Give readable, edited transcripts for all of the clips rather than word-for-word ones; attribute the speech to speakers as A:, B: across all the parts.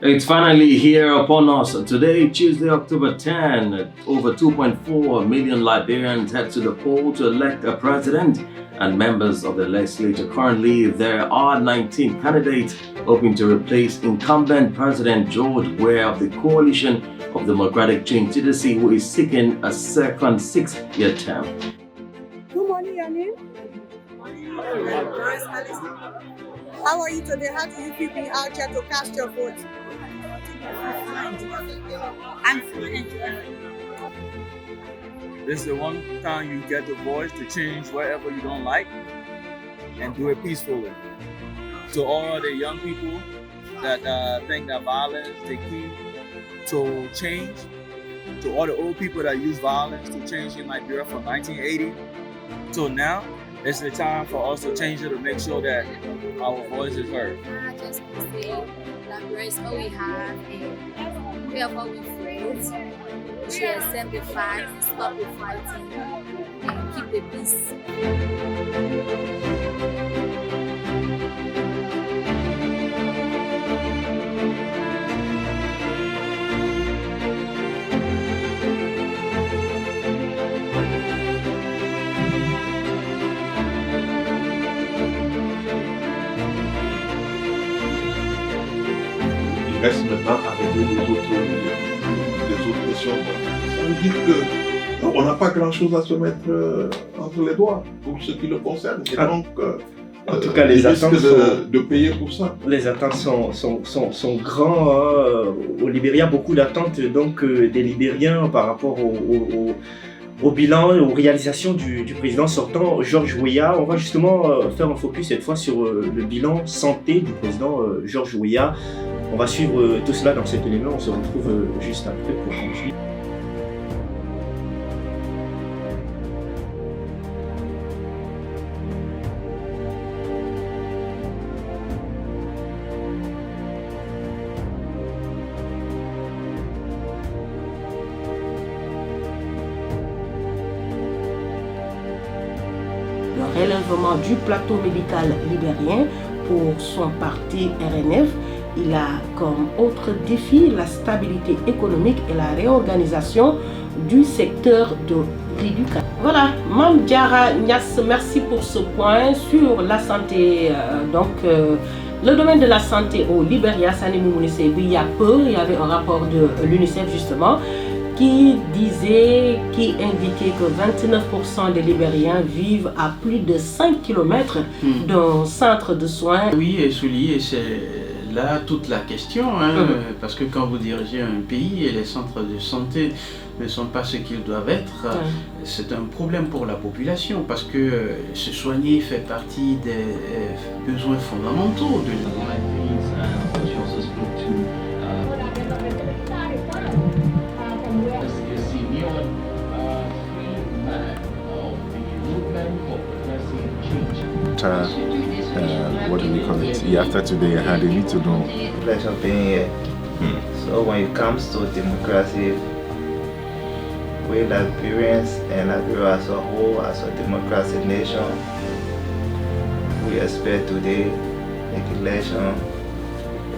A: It's finally here upon us. Today, Tuesday, October 10, over 2.4 million Liberians head to the poll to elect a president and members of the legislature. Currently, there are 19 candidates hoping to replace incumbent President George Weah of the Coalition of Democratic Change (CDC), who is seeking a second 6-year term.
B: Good morning, your name? How are you today? How do you feel being out here to cast your vote?
C: I'm fine. This is the one time you get the voice to change whatever you don't like and do it peacefully. To all the young people that think that violence is the key to change, to all the old people that use violence to change in Liberia from 1980 till now, it's the time for us to change it to make sure that our voice is heard.
D: I just want to say Liberia is all we have, and we are all we friends. We should accept the fight, stop the fighting, and keep the peace.
E: Il reste maintenant à régler les autres questions. Ça veut dire qu'on n'a pas grand-chose à se mettre entre les doigts pour ce qui le concerne. Et donc,
F: en tout cas, les attentes
E: de payer pour ça.
F: Les attentes sont grands au Libéria, beaucoup d'attentes donc des Libériens par rapport au bilan et aux réalisations du président sortant George Weah. On va justement faire un focus cette fois sur le bilan santé du président George Weah. On va suivre tout cela dans cet élément, on se retrouve juste après pour continuer.
G: Le relèvement du plateau médical libérien pour son parti RNF. Il a comme autre défi la stabilité économique et la réorganisation du secteur de l'éducation. Voilà, Mame Diarra Niasse, merci pour ce point sur la santé. Le domaine de la santé au Libéria, il y a peu, il y avait un rapport de l'UNICEF justement qui indiquait que 29% des Libériens vivent à plus de 5 km d'un centre de soins.
H: Oui, et souligné, c'est là toute la question, parce que quand vous dirigez un pays et les centres de santé ne sont pas ce qu'ils doivent être, c'est un problème pour la population, parce que se soigner fait partie des besoins fondamentaux de
I: what do we call it? Yeah, after today, they need to know.
J: Pleasure being here. So when it comes to democracy, we Liberians and Liberia as a whole, as a democratic nation, we expect today an election.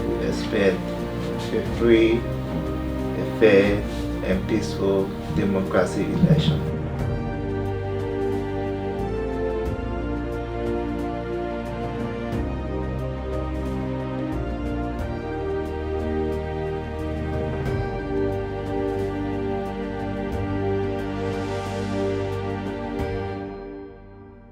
J: We expect a free, a fair, and peaceful democracy election.